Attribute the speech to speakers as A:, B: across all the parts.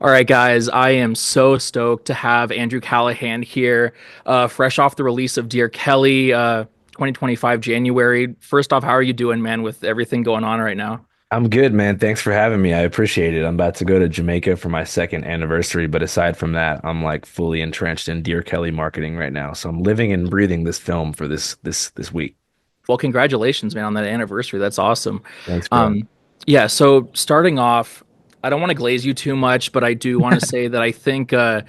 A: All right, guys, I am so stoked to have Andrew Callaghan here, fresh off the release of Dear Kelly, 2025 January. First off, how are you doing, man, with everything going on right now?
B: I'm good, man. Thanks for having me. I appreciate it. I'm about to go to Jamaica for my second anniversary, but aside from that, I'm like fully entrenched in Dear Kelly marketing right now. So I'm living and breathing this film for this week.
A: Well, congratulations, man, on that anniversary. That's awesome.
B: Thanks, bro.
A: Um, yeah, so starting off, I don't want to glaze you too much, but I do want to say that I think at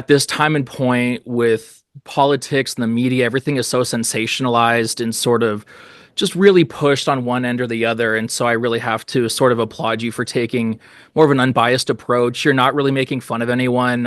A: this time and point with politics and the media, everything is so sensationalized and sort of just really pushed on one end or the other. And so I really have to sort of applaud you for taking more of an unbiased approach. You're not really making fun of any one,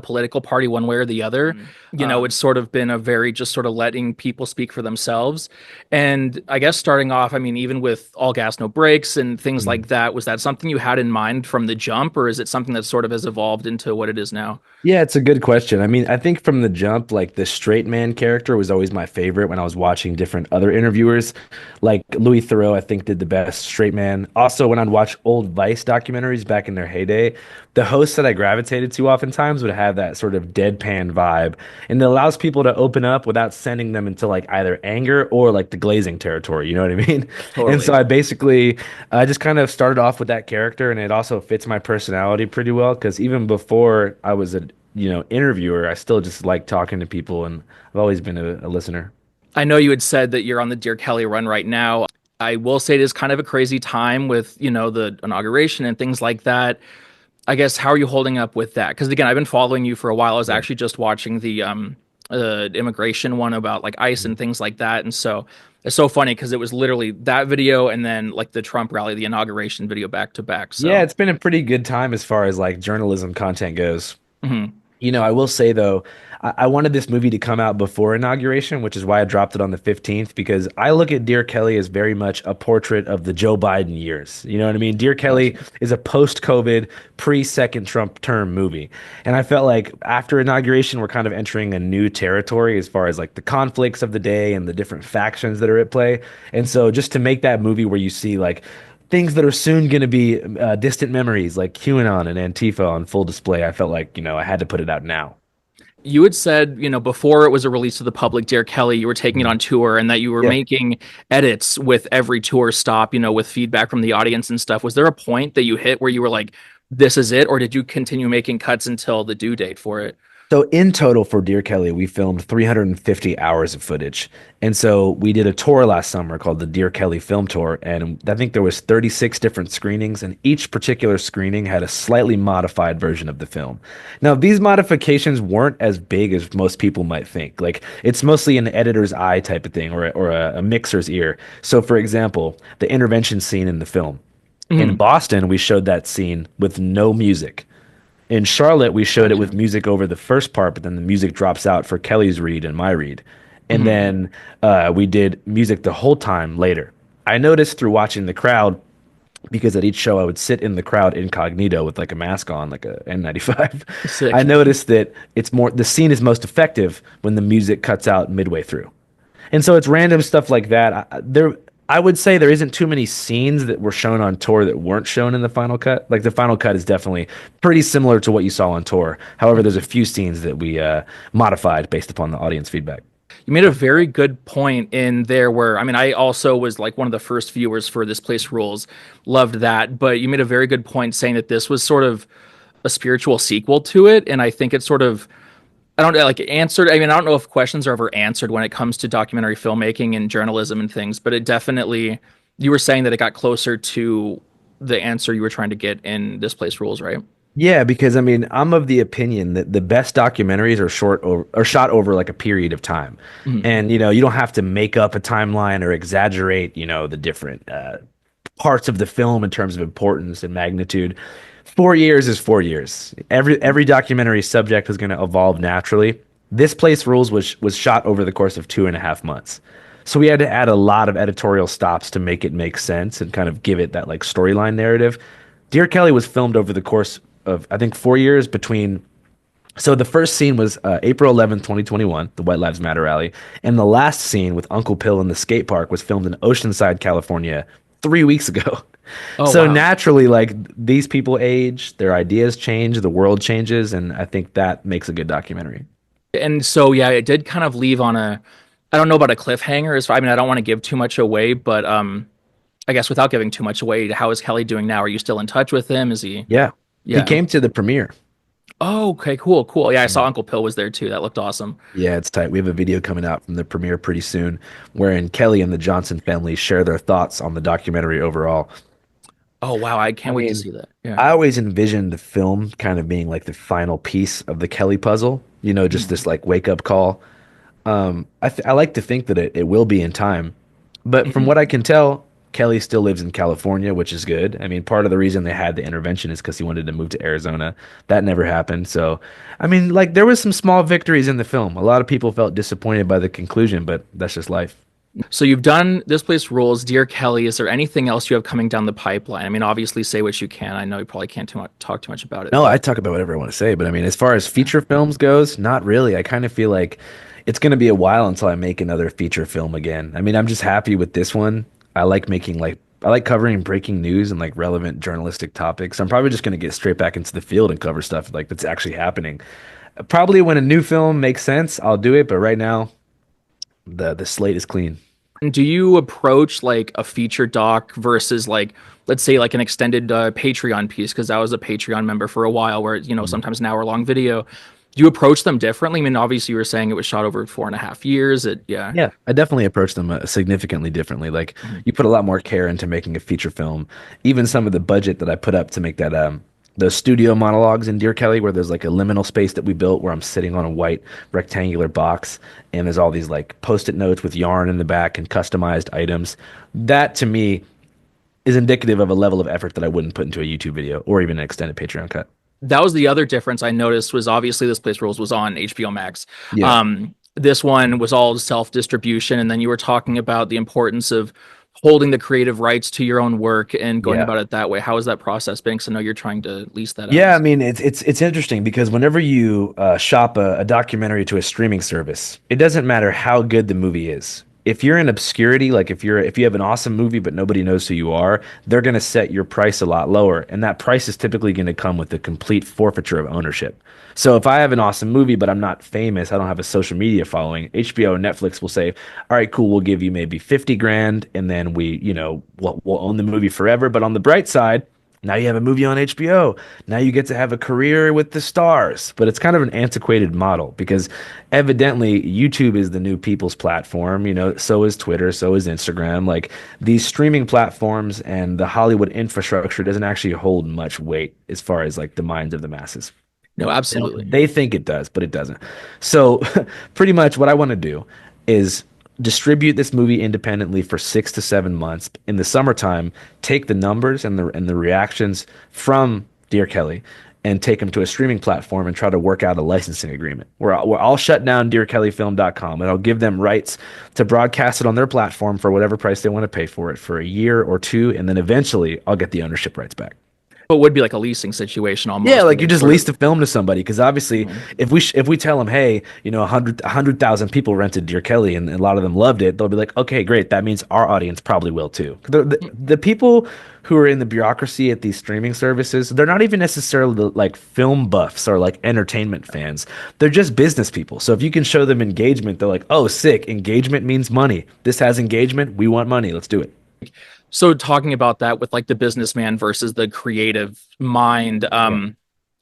A: political party one way or the other. It's sort of been a very just sort of letting people speak for themselves. And I guess starting off, I mean, even with all gas, no brakes and things like that, was that something you had in mind from the jump, or is it something that sort of has evolved into what it is now?
B: Yeah, it's a good question. I mean, I think from the jump, like the straight man character was always my favorite when I was watching different other interviewers. Like Louis Theroux, I think did the best straight man. Also, when I'd watch old Vice documentaries back in their heyday, the hosts that I gravitated to oftentimes would have that sort of deadpan vibe. And it allows people to open up without sending them into like either anger or like the glazing territory. You know what I mean? And so
A: Totally.
B: I just kind of started off with that character, and it also fits my personality pretty well because even before I was a interviewer, I still just like talking to people, and I've always been a listener.
A: I know you had said that you're on the Dear Kelly run right now. I will say it is kind of a crazy time with, the inauguration and things like that. I guess how are you holding up with that? Because again, I've been following you for a while. I was
B: Yeah.
A: actually just watching the immigration one about like ICE and things like that, and so it's so funny because it was literally that video and then like the Trump rally, the inauguration video back to back.
B: Yeah,
A: So
B: it's been a pretty good time as far as like journalism content goes.
A: mhm.
B: I will say though, I wanted this movie to come out before inauguration, which is why I dropped it on the 15th, because I look at Dear Kelly as very much a portrait of the Joe Biden years. You know what I mean? Dear Kelly
A: Gotcha.
B: is a post-COVID, pre-second Trump term movie. And I felt like after inauguration, we're kind of entering a new territory as far as like the conflicts of the day and the different factions that are at play. And so just to make that movie where you see like things that are soon going to be distant memories like QAnon and Antifa on full display. I felt like, I had to put it out now.
A: You had said, before it was a release to the public, Dear Kelly, you were taking it
B: Mhm.
A: on tour and that you were
B: Yeah.
A: making edits with every tour stop, with feedback from the audience and stuff. Was there a point that you hit where you were like, this is it? Or did you continue making cuts until the due date for it?
B: So in total for Dear Kelly, we filmed 350 hours of footage. And so we did a tour last summer called the Dear Kelly Film Tour, and I think there was 36 different screenings, and each particular screening had a slightly modified version of the film. Now, these modifications weren't as big as most people might think. Like it's mostly an editor's eye type of thing or a mixer's ear. So for example, the intervention scene in the film. In
A: Mhm.
B: Boston, we showed that scene with no music. In Charlotte, we showed it with
A: Gotcha.
B: music over the first part, but then the music drops out for Kelly's read and my read. And
A: Mhm.
B: then we did music the whole time later. I noticed through watching the crowd, because at each show I would sit in the crowd incognito with like a mask on, like a N95. I
A: Sick.
B: noticed that the scene is most effective when the music cuts out midway through. And so it's random stuff like that. I would say there isn't too many scenes that were shown on tour that weren't shown in the final cut. Like the final cut is definitely pretty similar to what you saw on tour. However, there's a few scenes that we modified based upon the audience feedback.
A: You made a very good point in there where, I mean, I also was like one of the first viewers for This Place Rules, loved that. But you made a very good point saying that this was sort of a spiritual sequel to it. And I think it sort of, I don't know, like answered. I mean, I don't know if questions are ever answered when it comes to documentary filmmaking and journalism and things, but it definitely, you were saying that it got closer to the answer you were trying to get in This Place Rules, right?
B: Yeah, because I mean, I'm of the opinion that the best documentaries are shot over like a period of time.
A: Mhm.
B: And you don't have to make up a timeline or exaggerate, the different parts of the film in terms of importance and magnitude. 4 years is 4 years. Every documentary subject is going to evolve naturally. This Place Rules was shot over the course of 2.5 months. So we had to add a lot of editorial stops to make it make sense and kind of give it that like storyline narrative. Dear Kelly was filmed over the course of I think 4 years between. So the first scene was April 11th, 2021, the White Lives Matter rally, and the last scene with Uncle Pill in the skate park was filmed in Oceanside, California, 3 weeks ago.
A: Oh
B: So
A: wow.
B: naturally, like these people age, their ideas change, the world changes, and I think that makes a good documentary.
A: And so yeah, it did kind of leave on a I don't know about a cliffhanger I mean I don't want to give too much away, but I guess without giving too much away, how is Kelly doing now? Are you still in touch with him? Is he
B: Yeah. He
A: yeah.
B: came to the premiere.
A: Oh, okay, cool, cool. Yeah, I saw
B: Yeah.
A: Uncle Pill was there too. That looked awesome.
B: Yeah, it's tight. We have a video coming out from the premiere pretty soon, wherein Kelly and the Johnson family share their thoughts on the documentary overall.
A: Oh wow, I
B: I
A: can't wait to
B: mean,
A: see that. Yeah.
B: I always envisioned the film kind of being like the final piece of the Kelly puzzle, just this
A: Mhm.
B: like wake up call. I like to think that it will be in time, but from what I
A: Mhm.
B: can tell, Kelly still lives in California, which is good. I mean, part of the reason they had the intervention is because he wanted to move to Arizona. That never happened. So, I mean, like there was some small victories in the film. A lot of people felt disappointed by the conclusion, but that's just life.
A: So you've done This Place Rules, Dear Kelly. Is there anything else you have coming down the pipeline? I mean, obviously, say what you can. I know you probably can't talk too much about it,
B: No, I
A: but
B: talk about whatever I want to say, but I mean, as far as feature films goes, not really. I kind of feel like it's going to be a while until I make another feature film again. I mean, I'm just happy with this one. I like covering breaking news and like relevant journalistic topics. I'm probably just going to get straight back into the field and cover stuff like that's actually happening. Probably when a new film makes sense, I'll do it, but right now the slate is clean.
A: do you approach like a feature doc versus like, let's say, like an extended Patreon piece? Because I was a Patreon member for a while, where sometimes an hour long video. Do you approach them differently? I mean, obviously, you were saying it was shot over 4.5 years. Yeah.
B: Yeah, I definitely approach them significantly differently. Like
A: Mhm.
B: you put a lot more care into making a feature film. Even some of the budget that I put up to make that those studio monologues in Dear Kelly, where there's like a liminal space that we built where I'm sitting on a white rectangular box and there's all these like post-it notes with yarn in the back and customized items. That to me is indicative of a level of effort that I wouldn't put into a YouTube video or even an extended Patreon cut.
A: That was the other difference I noticed was obviously This Place Rules was on HBO Max.
B: Yeah.
A: This one was all self distribution, and then you were talking about the importance of holding the creative rights to your own work and going
B: Yeah.
A: about it that way. How has that process been? Because I know you're trying to lease that
B: Yeah, I
A: out.
B: mean it's interesting because whenever you shop a documentary to a streaming service, it doesn't matter how good the movie is. If you're in obscurity, like if you have an awesome movie but nobody knows who you are, they're going to set your price a lot lower, and that price is typically going to come with a complete forfeiture of ownership. So if I have an awesome movie but I'm not famous, I don't have a social media following, HBO and Netflix will say, "All right, cool, we'll give you maybe 50 grand and then we'll own the movie forever, but on the bright side, now you have a movie on HBO. Now you get to have a career with the stars." But it's kind of an antiquated model because evidently YouTube is the new people's platform. So is Twitter, so is Instagram. Like these streaming platforms and the Hollywood infrastructure doesn't actually hold much weight as far as like the minds of the masses.
A: No,
B: They
A: absolutely.
B: don't, they think it does, but it doesn't. So pretty much what I want to do is distribute this movie independently for 6 to 7 months. In the summertime, take the numbers and the reactions from Dear Kelly and take them to a streaming platform and try to work out a licensing agreement where I'll shut down dearkellyfilm.com and I'll give them rights to broadcast it on their platform for whatever price they want to pay for it for a year or two, and then eventually I'll get the ownership rights back.
A: But it would be like a leasing situation
B: Yeah,
A: almost, where
B: like you
A: they
B: just
A: sort
B: lease
A: of.
B: the film to somebody because obviously,
A: Mhm.
B: if we tell them, hey, 100,000 people rented Dear Kelly and a lot of them loved it, they'll be like, okay, great, that means our audience probably will too. The people who are in the bureaucracy at these streaming services, they're not even necessarily like film buffs or like entertainment fans. They're just business people. So if you can show them engagement, they're like, oh, sick, engagement means money. This has engagement, we want money, let's do it.
A: So talking about that with like the businessman versus the creative mind,
B: Yeah.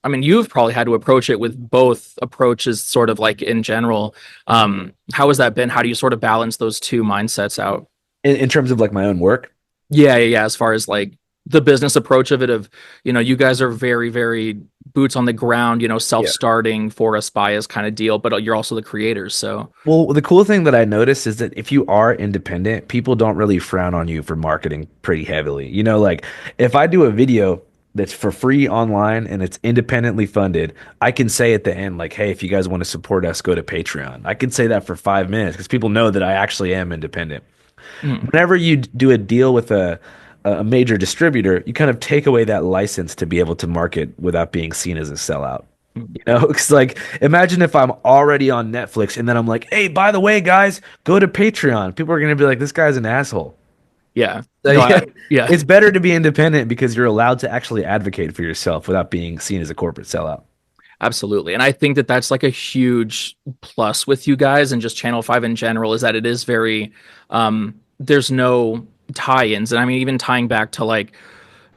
A: I mean, you've probably had to approach it with both approaches, sort of like in general. How has that been? How do you sort of balance those two mindsets out?
B: In terms of like my own work.
A: Yeah, yeah, yeah. As far as like the business approach of it, of you guys are very, very boots on the ground, self-starting for a spy kind of deal, but you're also the creators. So,
B: Well, the cool thing that I noticed is that if you are independent, people don't really frown on you for marketing pretty heavily. Like if I do a video that's for free online and it's independently funded, I can say at the end, like, hey, if you guys want to support us, go to Patreon. I can say that for 5 minutes because people know that I actually am independent.
A: mm,
B: Whenever you do a deal with a major distributor, you kind of take away that license to be able to market without being seen as a sellout.
A: mm.
B: Because like imagine if I'm already on Netflix and then I'm like, hey, by the way, guys, go to Patreon. People are gonna be like, this guy's an asshole.
A: Yeah.
B: So
A: No,
B: yeah,
A: yeah.
B: it's better to be independent because you're allowed to actually advocate for yourself without being seen as a corporate sellout.
A: Absolutely. And I think that that's like a huge plus with you guys and just Channel 5 in general is that it is very there's no tie-ins. And I mean even tying back to like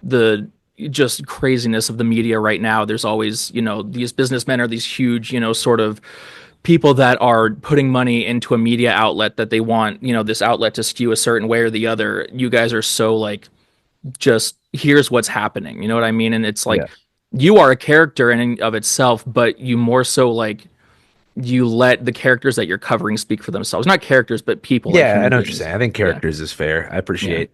A: the just craziness of the media right now, there's always, these businessmen are these huge, sort of people that are putting money into a media outlet that they want, this outlet to skew a certain way or the other. You guys are so like just here's what's happening. You know what I mean? And it's like
B: Yeah.
A: you are a character in and of itself, but you more so like you let the characters that you're covering speak for themselves. Not characters, but people like
B: Yeah, I
A: human
B: know what you're
A: beings.
B: saying. I think
A: Yeah.
B: characters is fair. I
A: Yeah.
B: appreciate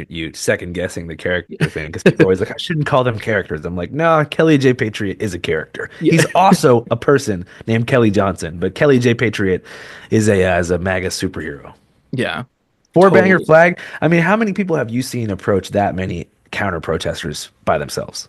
B: you second guessing the character thing because people are always like, I shouldn't call them characters. I'm like, no, Kelly J. Patriot is a character.
A: Yeah.
B: He's also a person named Kelly Johnson, but Kelly J. Patriot is a MAGA superhero.
A: Yeah.
B: Four banger
A: Totally.
B: flag. I mean, how many people have you seen approach that many counter protesters by themselves?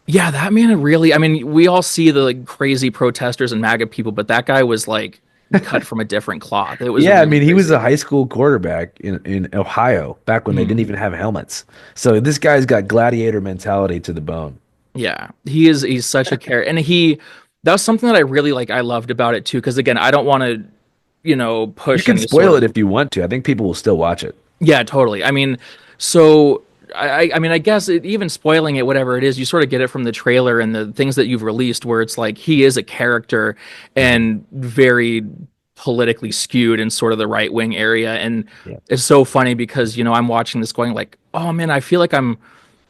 A: Yeah, that man really, I mean, we all see the like crazy protesters and MAGA people, but that guy was like cut from a different cloth. It was
B: Yeah, I
A: really
B: mean, he was a
A: crazy.
B: high school quarterback in Ohio back when they didn't
A: Mhm.
B: even have helmets. So this guy's got gladiator mentality to the bone.
A: Yeah. He's such a character. And that was something that I really like I loved about it too. Cause again, I don't want to,
B: You
A: push
B: can
A: any sort
B: spoil it
A: of
B: if you want to. I think people will still watch it.
A: yeah, totally. I mean, so I mean, I guess even spoiling it, whatever it is, you sort of get it from the trailer and the things that you've released, where it's like he is a character
B: Mhm.
A: and very politically skewed in sort of the right wing area, and
B: Yeah.
A: it's so funny because I'm watching this going like, oh man, I feel like I'm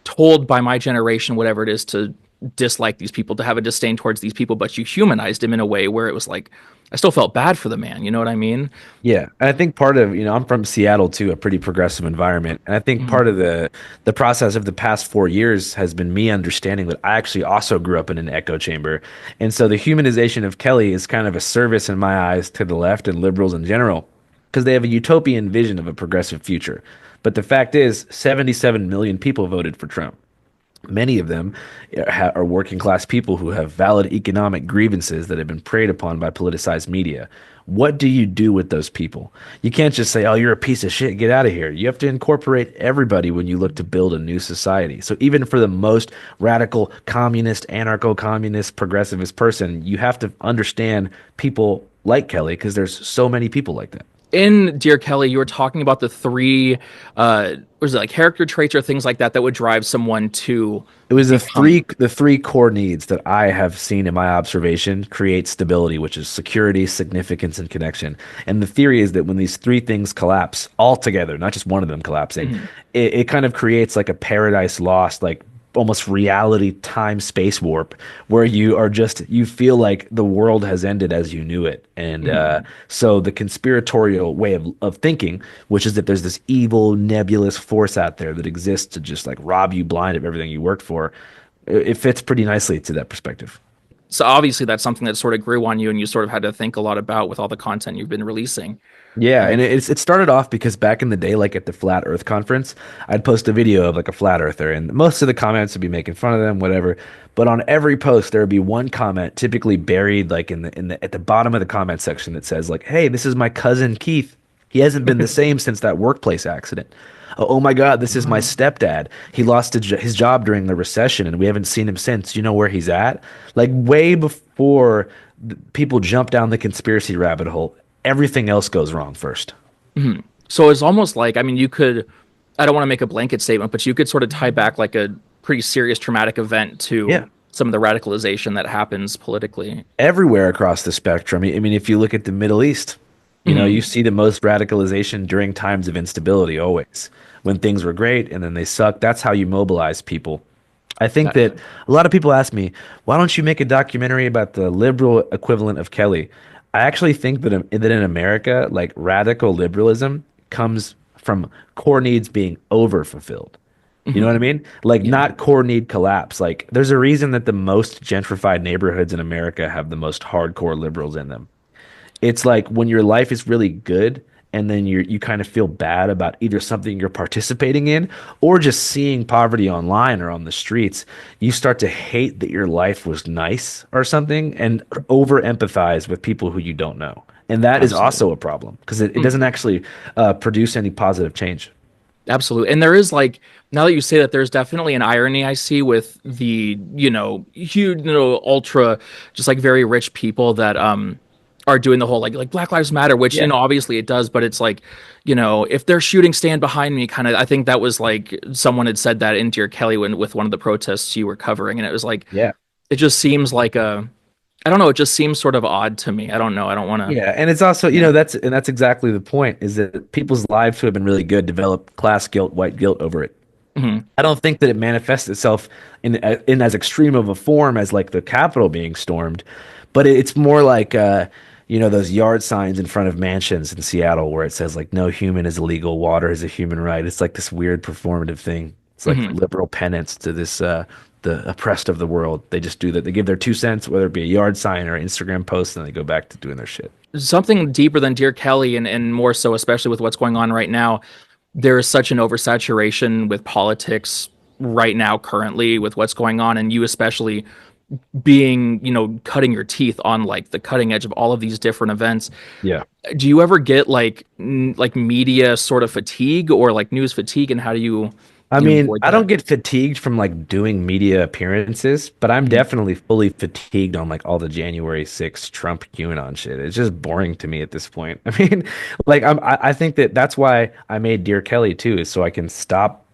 A: told by my generation, whatever it is, to dislike these people, to have a disdain towards these people, but you humanized him in a way where it was like, I still felt bad for the man. You know what I mean?
B: Yeah, and I think part of, I'm from Seattle too, a pretty progressive environment. And I think
A: Mhm.
B: part of the process of the past 4 years has been me understanding that I actually also grew up in an echo chamber. And so the humanization of Kelly is kind of a service in my eyes to the left and liberals in general, because they have a utopian vision of a progressive future. But the fact is, 77 million people voted for Trump. Many of them are working class people who have valid economic grievances that have been preyed upon by politicized media. What do you do with those people? You can't just say, oh, you're a piece of shit, get out of here. You have to incorporate everybody when you look to build a new society. So, even for the most radical communist, anarcho communist, progressivist person, you have to understand people like Kelly because there's so many people like that.
A: In Dear Kelly, you were talking about the three, was it like character traits or things like that that would drive someone to
B: It was
A: become.
B: the three core needs that I have seen in my observation create stability, which is security, significance, and connection. And the theory is that when these three things collapse all together, not just one of them collapsing,
A: Mhm.
B: it kind of creates like a paradise lost, like almost reality time space warp where you feel like the world has ended as you knew it. And
A: Mhm.
B: so the conspiratorial way of thinking, which is that there's this evil nebulous force out there that exists to just like rob you blind of everything you worked for, it fits pretty nicely to that perspective.
A: So obviously that's something that sort of grew on you, and you sort of had to think a lot about with all the content you've been releasing.
B: Yeah, and
A: Um,
B: it started off because back in the day, like at the Flat Earth conference, I'd post a video of like a flat earther, and most of the comments would be making fun of them, whatever. But on every post, there would be one comment, typically buried like in the at the bottom of the comment section that says like, "Hey, this is my cousin Keith. He hasn't been the same since that workplace accident. Oh my God, this is my stepdad. He lost his job during the recession, and we haven't seen him since. You know where he's at? Like way before people jump down the conspiracy rabbit hole, everything else goes wrong first.
A: mhm. So it's almost like, I mean, you could, I don't want to make a blanket statement, but you could sort of tie back like a pretty serious traumatic event to
B: Yeah.
A: some of the radicalization that happens politically.
B: Everywhere across the spectrum. I mean, if you look at the Middle East, you
A: Mhm.
B: see the most radicalization during times of instability always. When things were great and then they suck, that's how you mobilize people. I think that a lot of people ask me, why don't you make a documentary about the liberal equivalent of Kelly? I actually think that in America, like radical liberalism comes from core needs being overfulfilled. You know what I
A: Mhm.
B: mean? Like
A: Yeah.
B: not core need collapse. Like there's a reason that the most gentrified neighborhoods in America have the most hardcore liberals in them. It's like when your life is really good and then you kind of feel bad about either something you're participating in or just seeing poverty online or on the streets, you start to hate that your life was nice or something and over empathize with people who you don't know. And that is
A: Absolutely.
B: also a problem because it
A: Mm.
B: doesn't actually produce any positive change.
A: Absolutely. And there is like, now that you say that, there's definitely an irony I see with the, huge, ultra, just like very rich people that are doing the whole like Black Lives Matter, which,
B: Yeah.
A: obviously it does, but it's like, if they're shooting Stand Behind Me kind of, I think that was like someone had said that in Dear Kelly when with one of the protests you were covering, and it was like
B: Yeah.
A: it just seems like I don't know, it just seems sort of odd to me. I don't know. I don't want to.
B: Yeah, and it's also,
A: Yeah.
B: that's exactly the point is that people's lives who have been really good develop class guilt, white guilt over it.
A: Mhm.
B: I don't think that it manifests itself in as extreme of a form as like the Capitol being stormed, but it's more like those yard signs in front of mansions in Seattle where it says like no human is illegal, water is a human right. It's like this weird performative thing. It's like
A: Mhm.
B: liberal penance to this the oppressed of the world. They just do that. They give their 2 cents, whether it be a yard sign or an Instagram post, and they go back to doing their shit.
A: Something deeper than Dear Kelly, and more so, especially with what's going on right now, there is such an oversaturation with politics right now, currently, with what's going on, and you especially being, cutting your teeth on like the cutting edge of all of these different events.
B: Yeah.
A: Do you ever get like like media sort of fatigue or like news fatigue, and how do you,
B: I mean,
A: avoid
B: I
A: that?
B: don't get fatigued from like doing media appearances, but I'm
A: Mhm.
B: definitely fully fatigued on like all the January 6th Trump QAnon shit. It's just boring to me at this point. I mean, like I think that that's why I made Dear Kelly too, is so I can stop,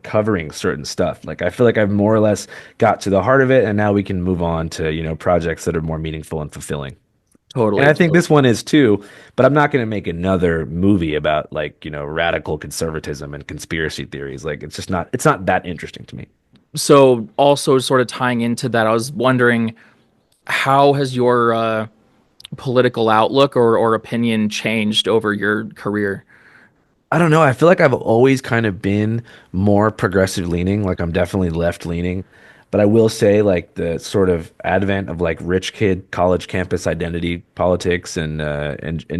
B: covering certain stuff. Like I feel like I've more or less got to the heart of it, and now we can move on to, projects that are more meaningful and fulfilling. And
A: Totally,
B: I think
A: totally.
B: this one is too, but I'm not going to make another movie about like, radical conservatism and conspiracy theories. Like it's not that interesting to me.
A: So also sort of tying into that, I was wondering, how has your political outlook or opinion changed over your career?
B: I don't know. I feel like I've always kind of been more progressive leaning. Like I'm definitely left leaning. But I will say like the sort of advent of like rich kid college campus identity politics and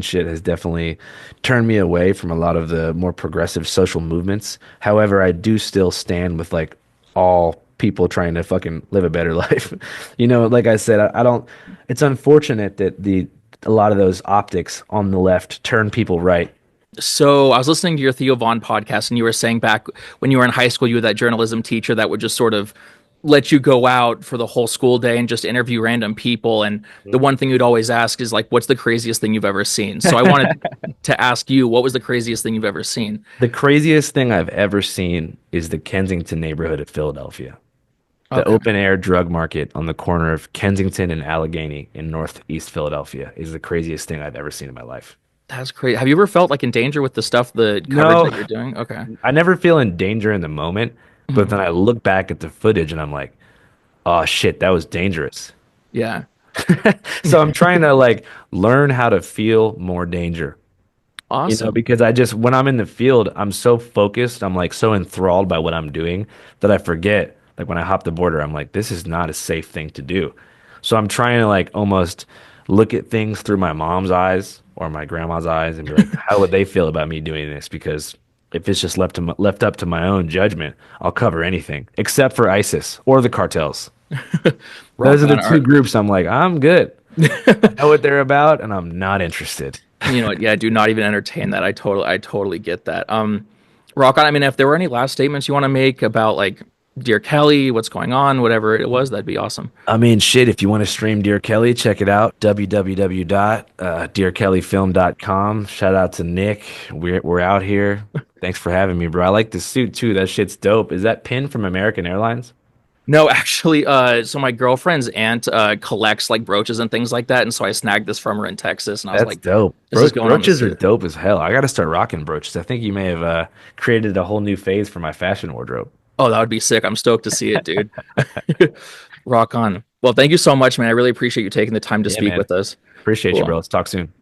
B: shit has definitely turned me away from a lot of the more progressive social movements. However, I do still stand with like all people trying to fucking live a better life. Like I said, I don't it's unfortunate that the a lot of those optics on the left turn people right.
A: So I was listening to your Theo Vaughn podcast, and you were saying back when you were in high school, you had that journalism teacher that would just sort of let you go out for the whole school day and just interview random people. And the one thing you'd always ask is like, "What's the craziest thing you've ever seen?" So I wanted to ask you, what was the craziest thing you've ever seen?
B: The craziest thing I've ever seen is the Kensington neighborhood of Philadelphia. The
A: Okay,
B: open air drug market on the corner of Kensington and Allegheny in northeast Philadelphia is the craziest thing I've ever seen in my life.
A: that's crazy. Have you ever felt like in danger with the stuff, the coverage
B: No,
A: that you're doing? Okay.
B: I never feel in danger in the moment, but
A: Mhm.
B: then I look back at the footage and I'm like, oh shit, that was dangerous.
A: Yeah.
B: So I'm trying to like learn how to feel more danger.
A: Awesome.
B: Because I just, when I'm in the field, I'm so focused, I'm like so enthralled by what I'm doing that I forget. Like when I hop the border, I'm like, this is not a safe thing to do. So I'm trying to like almost look at things through my mom's eyes or my grandma's eyes and be like, how would they feel about me doing this? Because if it's just left up to my own judgment, I'll cover anything except for ISIS or the cartels. Those
A: Rock
B: are the
A: on
B: two
A: art.
B: groups I'm like, I'm good. I know what they're about and I'm not interested.
A: You know what? Yeah, do not even entertain that. I totally get that. Rock on. I mean, if there were any last statements you want to make about like Dear Kelly, what's going on, whatever it was, that'd be awesome.
B: I mean, shit, if you want to stream Dear Kelly, check it out. www.dearkellyfilm.com. Shout out to Nick. We're out here. Thanks for having me, bro. I like the suit too. That shit's dope. Is that pin from American Airlines?
A: No, actually, so my girlfriend's aunt collects like brooches and things like that, and so I snagged this from her in Texas, and I was
B: That's
A: like,
B: dope.
A: "This is going on the
B: Brooches are
A: suit."
B: dope as hell. I got to start rocking brooches. I think you may have created a whole new phase for my fashion wardrobe.
A: Oh, that would be sick. I'm stoked to see it, dude. Rock on. Well, thank you so much, man. I really appreciate you taking the time to
B: Yeah,
A: speak
B: man.
A: with us.
B: Appreciate you,
A: Cool.
B: bro. Let's talk soon.